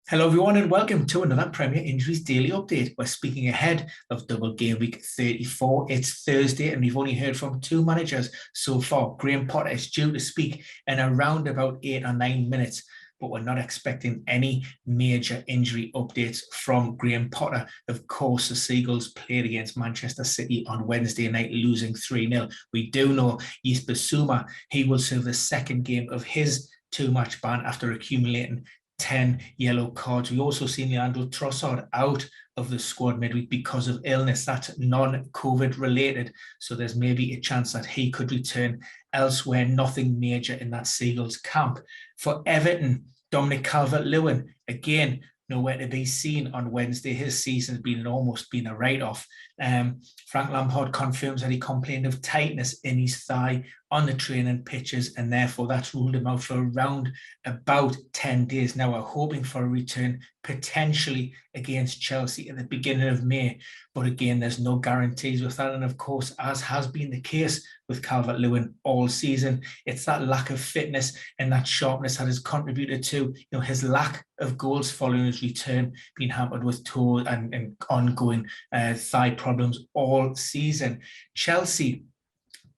Hello everyone and welcome to another Premier Injuries Daily Update. We're speaking ahead of double game week 34. It's Thursday and we've only heard from two managers so far. Graham Potter is due to speak in around about 8 or 9 minutes, but we're not expecting any major injury updates from Graham Potter. Of course, the Seagulls played against Manchester City on Wednesday night, losing 3-0. We do know Yves Bissouma, he will serve the second game of his two-match ban after accumulating 10 yellow cards. We also seen Leandro Trossard out of the squad midweek because of illness. That's non-COVID related. So there's maybe a chance that he could return elsewhere. Nothing major in that Seagulls camp. For Everton, Dominic Calvert-Lewin, again, nowhere to be seen on Wednesday. His season's almost been a write-off. Frank Lampard confirms that he complained of tightness in his thigh on the training pitches, and therefore that's ruled him out for around about 10 days. Now we're hoping for a return potentially against Chelsea at the beginning of May, but again, there's no guarantees with that. And of course, as has been the case with Calvert-Lewin all season, it's that lack of fitness and that sharpness that has contributed to his lack of goals following his return, being hampered with toe and ongoing thigh problems all season. Chelsea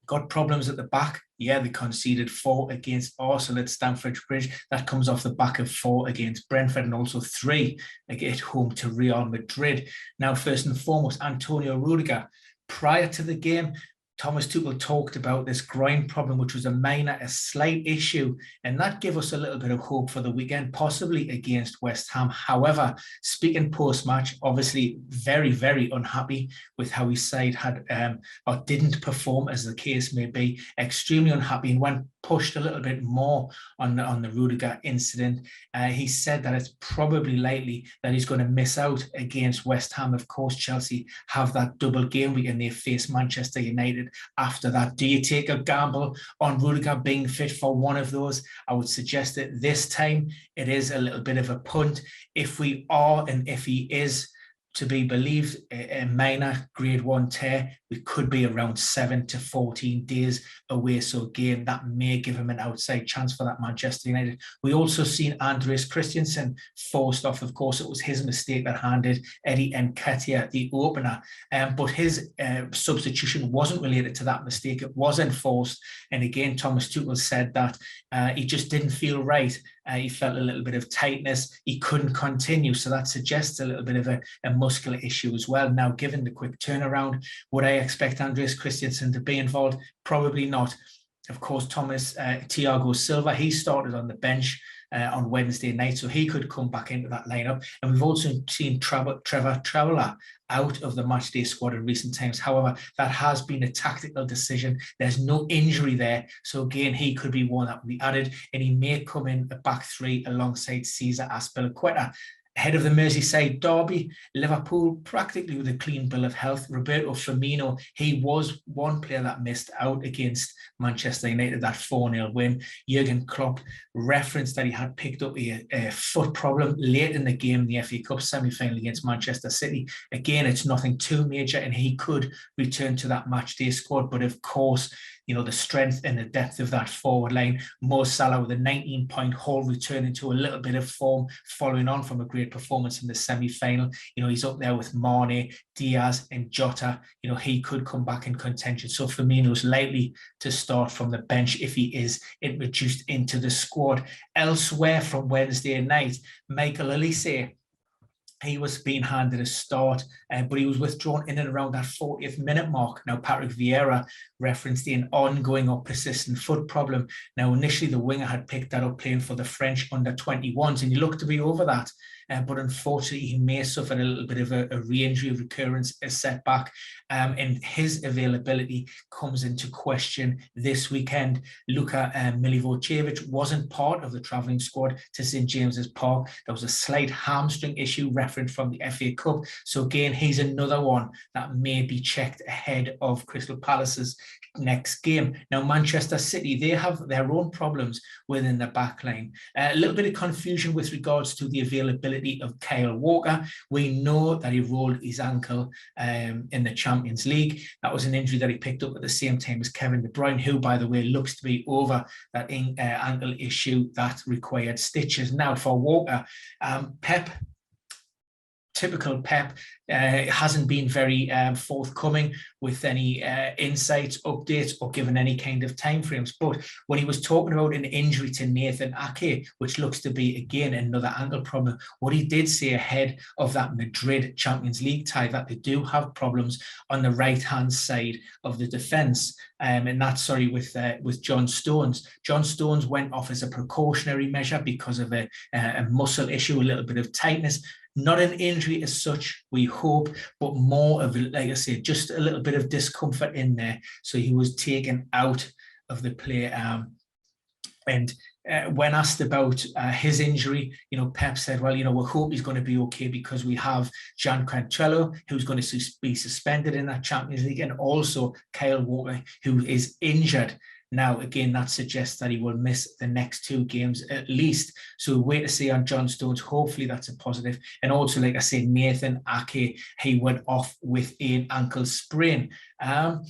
got problems at the back. Yeah, they conceded 4 against Arsenal at Stamford Bridge. That comes off the back of 4 against Brentford and also 3 at home to Real Madrid. Now, first and foremost, Antonio Rudiger. Prior to the game, Thomas Tuchel talked about this groin problem, which was a slight issue, and that gave us a little bit of hope for the weekend, possibly against West Ham. However, speaking post-match, obviously very, very unhappy with how his side had or didn't perform, as the case may be. Extremely unhappy, and when pushed a little bit more on the Rudiger incident, he said that it's probably likely that he's going to miss out against West Ham. Of course, Chelsea have that double game week and they face Manchester United after that. Do you take a gamble on Rudiger being fit for one of those? I would suggest that this time it is a little bit of a punt. If we are, and if he is to be believed, a minor grade 1 tear, we could be around 7 to 14 days away. So again, that may give him an outside chance for that Manchester United. We also seen Andreas Christensen forced off. Of course, it was his mistake that handed Eddie Nketiah the opener, but his substitution wasn't related to that mistake. It was enforced. And again, Thomas Tuchel said that he just didn't feel right. He felt a little bit of tightness. He couldn't continue. So that suggests a little bit of a muscular issue as well. Now, given the quick turnaround, would I expect Andreas Christensen to be involved? Probably not. Of course, Thiago Silva, he started on the bench on Wednesday night, so he could come back into that lineup. And we've also seen Trevor Traveller out of the matchday squad in recent times. However, that has been a tactical decision. There's no injury there. So again, he could be one that will be added, and he may come in a back three alongside Cesar Azpilicueta. Ahead of the Merseyside derby, Liverpool practically with a clean bill of health. Roberto Firmino, he was one player that missed out against Manchester United, that 4-0 win. Jurgen Klopp referenced that he had picked up a foot problem late in the game in the FA Cup semi-final against Manchester City. Again, it's nothing too major, and he could return to that matchday squad. But of course, the strength and the depth of that forward line. Mo Salah with a 19-point haul, returning to a little bit of form following on from a great performance in the semi-final. He's up there with Mane, Diaz and Jota. He could come back in contention. So Firmino's likely to start from the bench if he is introduced into the squad. Elsewhere from Wednesday night, Michael Olise, he was being handed a start, but he was withdrawn in and around that 40th minute mark. Now, Patrick Vieira referenced an ongoing or persistent foot problem. Now, initially, the winger had picked that up playing for the French under-21s, and he looked to be over that. But unfortunately, he may suffer a little bit of a re-injury, recurrence, a setback, and his availability comes into question this weekend. Luka Milivojevic wasn't part of the travelling squad to St James's Park. There was a slight hamstring issue referenced from the FA Cup. So again, he's another one that may be checked ahead of Crystal Palace's next game. Now, Manchester City, they have their own problems within the back line. A little bit of confusion with regards to the availability possibility of Kyle Walker. We know that he rolled his ankle in the Champions League. That was an injury that he picked up at the same time as Kevin De Bruyne, who, by the way, looks to be over that ankle issue that required stitches. Now, for Walker, Pep, typical Pep, hasn't been very forthcoming with any insights, updates, or given any kind of timeframes. But when he was talking about an injury to Nathan Ake, which looks to be, again, another ankle problem, what he did say ahead of that Madrid Champions League tie, that they do have problems on the right-hand side of the defence. And that's, with John Stones. John Stones went off as a precautionary measure because of a muscle issue, a little bit of tightness. Not an injury as such, we hope, but more of, like I say, just a little bit of discomfort in there. So he was taken out of the play. And when asked about his injury, Pep said, well, we hope he's going to be okay because we have Gian Cancelo, who's going to be suspended in that Champions League, and also Kyle Walker, who is injured. Now, again, that suggests that he will miss the next 2 games at least. So we'll wait to see on John Stones. Hopefully that's a positive. And also, like I said, Nathan Ake, he went off with an ankle sprain. And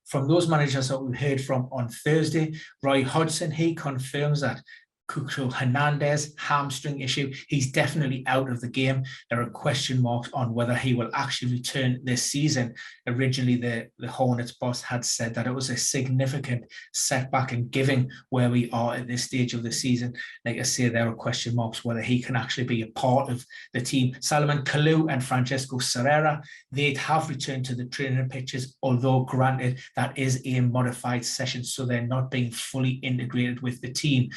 from those managers that we heard from on Thursday, Roy Hodgson, he confirms that Cucho Hernandez hamstring issue, he's definitely out of the game. There are question marks on whether he will actually return this season. Originally, the Hornets boss had said that it was a significant setback, and given where we are at this stage of the season, like I say, there are question marks whether he can actually be a part of the team. Salomon Kalou and Francesco Serrera, they'd have returned to the training pitches, although granted that is a modified session, so they're not being fully integrated with the team.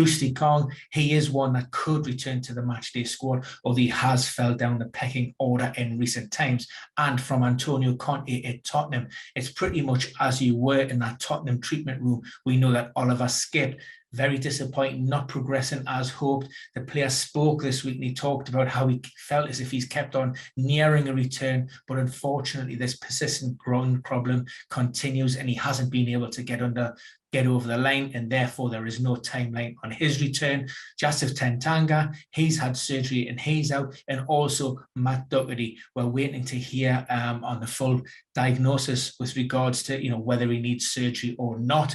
Trusty Kong, he is one that could return to the matchday squad, although he has fell down the pecking order in recent times. And from Antonio Conte at Tottenham, it's pretty much as you were in that Tottenham treatment room. We know that Oliver Skipp, very disappointing, not progressing as hoped. The player spoke this week and he talked about how he felt as if he's kept on nearing a return, but unfortunately this persistent groin problem continues and he hasn't been able to get over the line, and therefore there is no timeline on his return. Joseph Tentanga, he's had surgery and he's out, and also Matt Doherty. We're waiting to hear on the full diagnosis with regards to whether he needs surgery or not.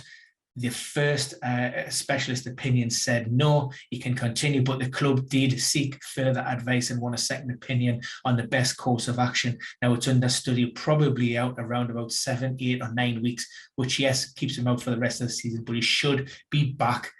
The first specialist opinion said no, he can continue, but the club did seek further advice and want a second opinion on the best course of action. Now, it's under study, probably out around about 7, 8 or 9 weeks, which, yes, keeps him out for the rest of the season, but he should be back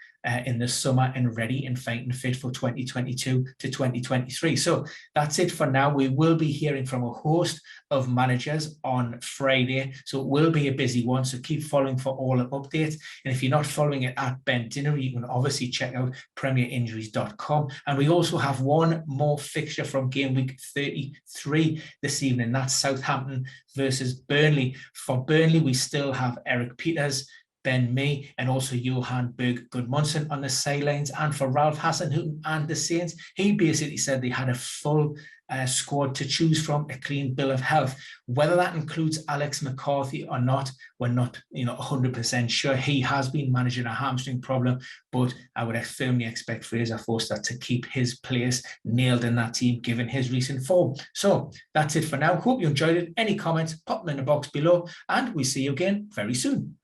in the summer and ready and fighting fit for 2022 to 2023. So that's it for now. We will be hearing from a host of managers on Friday, so it will be a busy one, so keep following for all the updates. And if you're not following it at Ben Dinnery, you can obviously check out premierinjuries.com. And we also have one more fixture from game week 33 this evening. That's Southampton versus Burnley. For Burnley, we still have Eric Peters, Ben Mee, and also Johan Berg Gudmundsson on the sidelines. And for Ralph Hasenhüttl and the Saints, he basically said they had a full squad to choose from, a clean bill of health. Whether that includes Alex McCarthy or not, we're not 100% sure. He has been managing a hamstring problem, but I would firmly expect Fraser Forster to keep his place nailed in that team given his recent form. So that's it for now. Hope you enjoyed it. Any comments, pop them in the box below, and we'll see you again very soon.